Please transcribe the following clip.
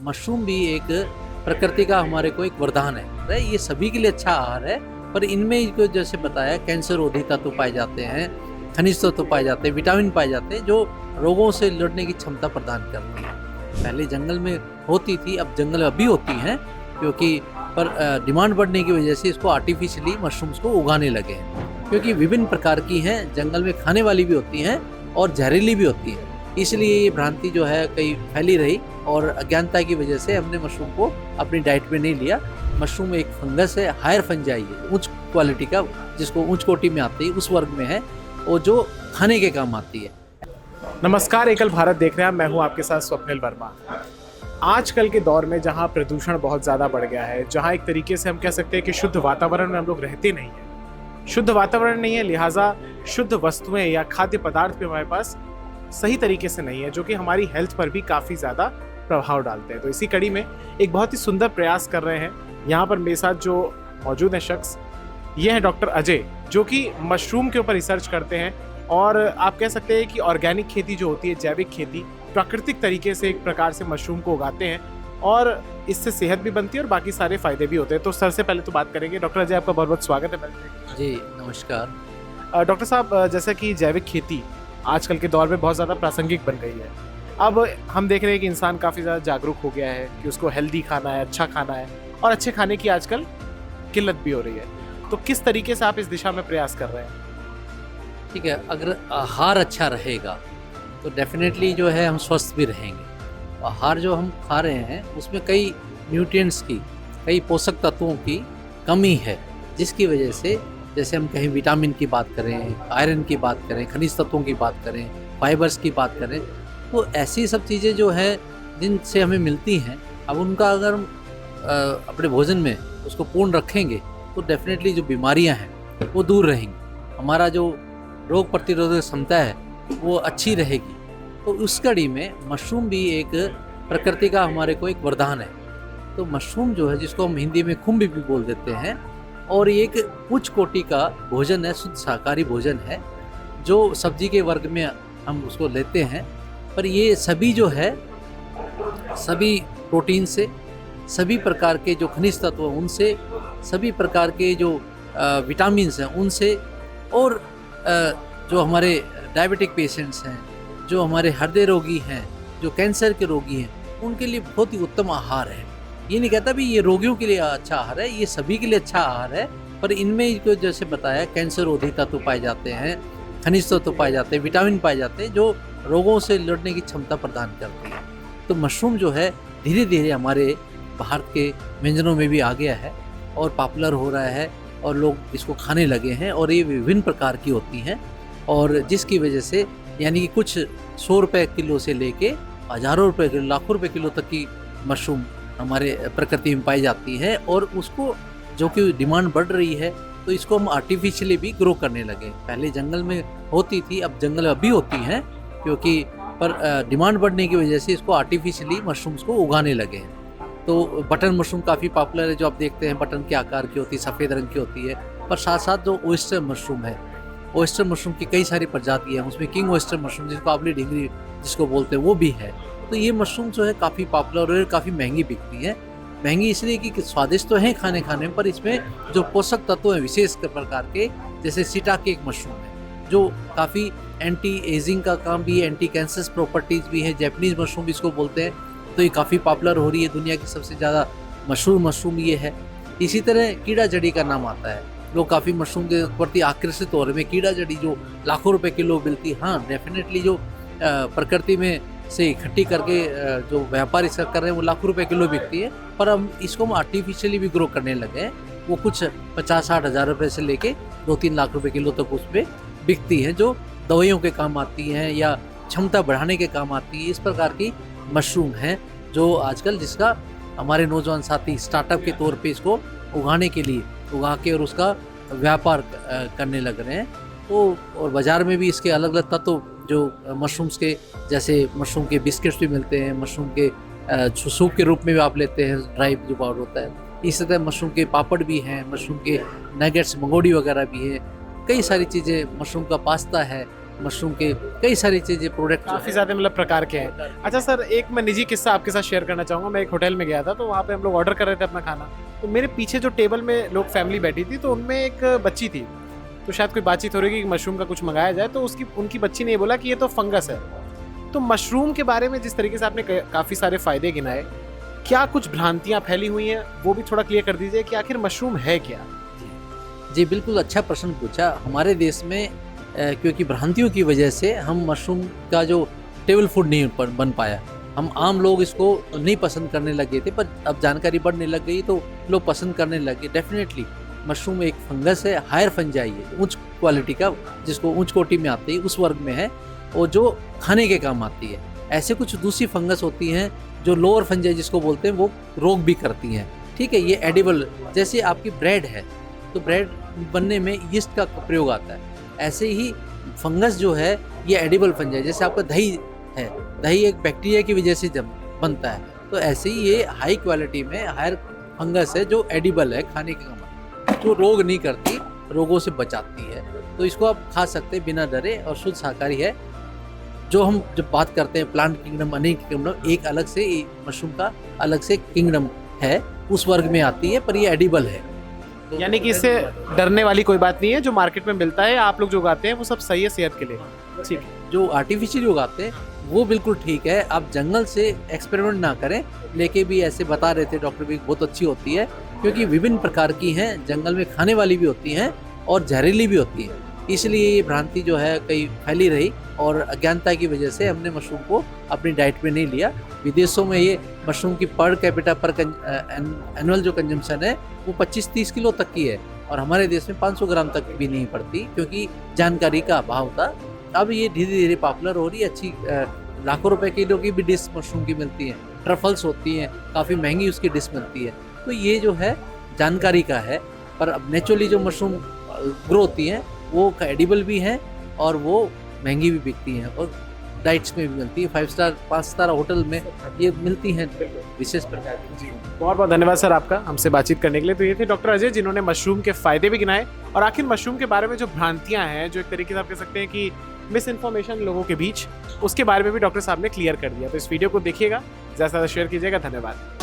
Mushroom भी एक प्रकृति का हमारे को एक वरदान है। ये सभी के लिए अच्छा आहार है, पर इनमें जो जैसे बताया कैंसर रोधी तत्व पाए जाते हैं, खनिज तत्व पाए जाते हैं, विटामिन पाए जाते हैं जो रोगों से लड़ने की क्षमता प्रदान करती है। पहले जंगल में होती थी, अब जंगल अभी होती हैं, क्योंकि पर डिमांड बढ़ने की वजह से इसको आर्टिफिशियली मशरूम्स को उगाने लगे हैं, क्योंकि विभिन्न प्रकार की हैं, जंगल में खाने वाली भी होती हैं और जहरीली भी होती है। इसलिए ये भ्रांति जो है कहीं फैली रही और अज्ञानता की वजह से हमने मशरूम को अपनी डाइट में नहीं लिया। मशरूम एक फंगस है, हायर फंजाई है, उच्च क्वालिटी का, जिसको उच्च कोटि में आती है, उस वर्ग में है, और जो खाने के काम आती है। नमस्कार, एकल भारत देख रहे हैं। मैं हूं आपके साथ स्वप्निल वर्मा। आजकल के दौर में जहां प्रदूषण बहुत ज़्यादा बढ़ गया है, जहां एक तरीके से हम कह सकते हैं कि शुद्ध वातावरण में हम लोग रहते नहीं हैं, शुद्ध वातावरण नहीं है, लिहाजा शुद्ध वस्तुएं या खाद्य पदार्थ भी हमारे पास सही तरीके से नहीं है, जो कि हमारी हेल्थ पर भी काफ़ी ज़्यादा प्रभाव डालते हैं। तो इसी कड़ी में एक बहुत ही सुंदर प्रयास कर रहे हैं। यहाँ पर मेरे साथ जो मौजूद हैं शख्स, ये हैं डॉक्टर अजय, जो कि मशरूम के ऊपर रिसर्च करते हैं। और आप कह सकते हैं कि ऑर्गेनिक खेती जो होती है, जैविक खेती, प्राकृतिक तरीके से एक प्रकार से मशरूम को उगाते हैं और इससे सेहत भी बनती है और बाकी सारे फायदे भी होते हैं। तो सर से पहले तो बात करेंगे। डॉक्टर अजय, आपका बहुत बहुत स्वागत है। जी नमस्कार। डॉक्टर साहब, जैसा कि जैविक खेती आजकल के दौर में बहुत ज़्यादा प्रासंगिक बन गई है। अब हम देख रहे हैं कि इंसान काफ़ी ज़्यादा जागरूक हो गया है कि उसको हेल्दी खाना है, अच्छा खाना है, और अच्छे खाने की आजकल किल्लत भी हो रही है। तो किस तरीके से आप इस दिशा में प्रयास कर रहे हैं? ठीक है, अगर आहार अच्छा रहेगा तो डेफिनेटली जो है हम स्वस्थ भी रहेंगे। आहार जो हम खा रहे हैं उसमें कई न्यूट्रिएंट्स की, कई पोषक तत्वों की कमी है, जिसकी वजह से जैसे हम कहीं विटामिन की बात करें, आयरन की बात करें, खनिज तत्वों की बात करें, फाइबर्स की बात करें, तो ऐसी सब चीज़ें जो है जिनसे हमें मिलती हैं, अब उनका अगर हम अपने भोजन में उसको पूर्ण रखेंगे तो डेफिनेटली जो बीमारियां हैं वो दूर रहेंगी, हमारा जो रोग प्रतिरोधक क्षमता है वो अच्छी रहेगी। तो उस कड़ी में मशरूम भी एक प्रकृति का हमारे को एक वरदान है। तो मशरूम जो है, जिसको हम हिंदी में खुम्ब भी बोल देते हैं, और ये एक उच्च कोटि का भोजन है, शुद्ध शाकाहारी भोजन है, जो सब्जी के वर्ग में हम उसको लेते हैं। पर ये सभी जो है, सभी प्रोटीन से, सभी प्रकार के जो खनिज तत्व हैं उनसे, सभी प्रकार के जो विटामिन्स हैं उनसे, और जो हमारे डायबिटिक पेशेंट्स हैं, जो हमारे हृदय रोगी हैं, जो कैंसर के रोगी हैं, उनके लिए बहुत ही उत्तम आहार है। ये नहीं कहता भी ये रोगियों के लिए अच्छा आहार है, ये सभी के लिए अच्छा आहार है, पर इनमें जो जैसे बताया कैंसर रोधी तत्व पाए जाते हैं, खनिज तत्व पाए जाते हैं, विटामिन पाए जाते हैं जो रोगों से लड़ने की क्षमता प्रदान करती है। तो मशरूम जो है धीरे धीरे हमारे भारत के व्यंजनों में भी आ गया है और पॉपुलर हो रहा है, और लोग इसको खाने लगे हैं, और ये विभिन्न प्रकार की होती हैं, और जिसकी वजह से यानी कि कुछ 100 रुपये किलो से लेके हज़ारों रुपये किलो, लाखों रुपये किलो तक की मशरूम हमारे प्रकृति में पाई जाती है। और उसको जो कि डिमांड बढ़ रही है, तो इसको हम आर्टिफिशियली भी ग्रो करने लगे। पहले जंगल में होती थी, अब जंगल अभी होती हैं, क्योंकि पर डिमांड बढ़ने की वजह से इसको आर्टिफिशियली मशरूम्स को उगाने लगे हैं। तो बटन मशरूम काफ़ी पॉपुलर है, जो आप देखते हैं बटन के आकार की होती है, सफ़ेद रंग की होती है। पर साथ साथ जो ओयस्टर मशरूम है, ओयस्टर मशरूम की कई सारी प्रजातियाँ हैं, उसमें किंग ओयस्टर मशरूम, जिसको आंवली ढिंगरी जिसको बोलते हैं, वो भी है। तो ये मशरूम जो है काफ़ी पॉपुलर और काफ़ी महंगी बिकती है। महंगी इसलिए कि स्वादिष्ट तो हैं खाने खाने में, पर इसमें जो पोषक तत्व हैं विशेष प्रकार के, जैसे सीटाकेक मशरूम है, जो काफ़ी एंटी एजिंग का काम भी है, एंटी कैंसर प्रॉपर्टीज़ भी है, जैपनीज़ मशरूम इसको बोलते हैं। तो ये काफ़ी पॉपुलर हो रही है, दुनिया की सबसे ज़्यादा मशहूर मशरूम ये है। इसी तरह कीड़ा जड़ी का नाम आता है, लोग काफ़ी मशरूम के प्रति आकर्षित हो रहे हैं। कीड़ा जड़ी जो लाखों रुपए किलो मिलती है, हाँ डेफिनेटली जो प्रकृति में से इकट्ठी करके जो व्यापार इसका कर रहे हैं वो लाखों रुपए किलो बिकती है, पर हम इसको हम आर्टिफिशियली भी ग्रो करने लगे हैं। वो कुछ 50-60 हज़ार रुपये से लेके 2-3 लाख रुपए किलो तक उस पर बिकती है, जो दवाइयों के काम आती हैं या क्षमता बढ़ाने के काम आती है। इस प्रकार की मशरूम है जो आजकल, जिसका हमारे नौजवान साथी स्टार्टअप के तौर पे इसको उगाने के लिए उगा के और उसका व्यापार करने लग रहे हैं। तो और बाज़ार में भी इसके अलग अलग तत्व जो मशरूम्स के, जैसे मशरूम के बिस्किट्स भी मिलते हैं, मशरूम के सूप के रूप में भी आप लेते हैं, ड्राई जो पाउडर होता है। इसी तरह मशरूम के पापड़ भी हैं, मशरूम के नगेट्स, मंगोड़ी वगैरह भी है, कई सारी चीज़ें, मशरूम का पास्ता है। मशरूम के कई सारी चीज़ें प्रोडक्ट काफ़ी ज़्यादा मतलब प्रकार के हैं। अच्छा सर, एक मैं निजी किस्सा आपके साथ शेयर करना चाहूँगा। मैं एक होटल में गया था, तो वहाँ पे हम लोग ऑर्डर कर रहे थे अपना खाना, तो मेरे पीछे जो टेबल में लोग फैमिली बैठी थी, तो उनमें एक बच्ची थी। तो शायद कोई बातचीत हो रही है कि मशरूम का कुछ मंगाया जाए, तो उनकी बच्ची ने ये बोला कि ये तो फंगस है। तो मशरूम के बारे में जिस तरीके से आपने काफ़ी सारे फ़ायदे गिनाए, क्या कुछ भ्रांतियाँ फैली हुई हैं, वो भी थोड़ा क्लियर कर दीजिए कि आखिर मशरूम है क्या? जी बिल्कुल अच्छा प्रश्न पूछा। हमारे देश में क्योंकि भ्रांतियों की वजह से हम मशरूम का जो टेबल फूड नहीं बन पाया, हम आम लोग इसको नहीं पसंद करने लगे थे, पर अब जानकारी बढ़ने लग गई तो लोग पसंद करने लगे। डेफिनेटली मशरूम एक फंगस है, हायर फंजाई है, उच्च क्वालिटी का, जिसको उच्च कोटि में आती है, उस वर्ग में है, और जो खाने के काम आती है। ऐसे कुछ दूसरी फंगस होती हैं जो लोअर फंजाई जिसको बोलते हैं, वो रोग भी करती हैं। ठीक है, ये एडिबल, जैसे आपकी ब्रेड है तो ब्रेड बनने में यीस्ट का प्रयोग आता है, ऐसे ही फंगस जो है ये एडिबल फंजाई। जैसे आपका दही है, दही एक बैक्टीरिया की वजह से जब बनता है, तो ऐसे ही ये हाई क्वालिटी में हायर फंगस है जो एडिबल है, खाने के काम, जो रोग नहीं करती, रोगों से बचाती है। तो इसको आप खा सकते हैं बिना डरे, और शुद्ध शाकाहारी है। जो हम जब बात करते हैं प्लांट किंगडम, अनेक किंगडम, एक अलग से मशरूम का अलग से किंगडम है, उस वर्ग में आती है, पर ये एडिबल है। तो यानी कि इससे डरने वाली कोई बात नहीं है, जो मार्केट में मिलता है, आप लोग जो उगाते हैं, वो सब सही है सेहत के लिए। ठीक है। जो आर्टिफिशियल उगाते हैं वो बिल्कुल ठीक है। आप जंगल से एक्सपेरिमेंट ना करें, लेके भी ऐसे बता रहे थे डॉक्टर भी, बहुत अच्छी होती है, क्योंकि विभिन्न प्रकार की हैं, जंगल में खाने वाली भी होती हैं और जहरीली भी होती हैं। इसलिए ये भ्रांति जो है कहीं फैली रही, और अज्ञानता की वजह से हमने मशरूम को अपनी डाइट में नहीं लिया। विदेशों में ये मशरूम की पर कैपिटा पर एनुअल जो कंजम्पशन है वो 25-30 किलो तक की है, और हमारे देश में 500 ग्राम तक भी नहीं पड़ती, क्योंकि जानकारी का अभाव था। अब ये धीरे धीरे पॉपुलर हो रही है, अच्छी लाखों रुपए किलो की भी डिश मशरूम की मिलती है, ट्रफल्स होती हैं, काफ़ी महंगी उसकी डिश मिलती है। तो ये जो है जानकारी का है, पर अब नेचुरली जो मशरूम ग्रो होती हैं वो एडिबल भी हैं, और वो महंगी भी बिकती हैं, और डाइट्स में भी मिलती है। 5 स्टार 5 सितारा होटल में ये मिलती हैं विशेष प्रकार की। बहुत बहुत धन्यवाद सर आपका हमसे बातचीत करने के लिए। तो ये थे डॉक्टर अजय, जिन्होंने मशरूम के फायदे भी गिनाए, और आखिर मशरूम के बारे में जो भ्रांतियां हैं, जो एक तरीके से आप कह सकते हैं कि मिस इन्फॉर्मेशन लोगों के बीच, उसके बारे में भी डॉक्टर साहब ने क्लियर कर दिया। तो इस वीडियो को देखिएगा, ज़्यादा से ज़्यादा शेयर कीजिएगा। धन्यवाद।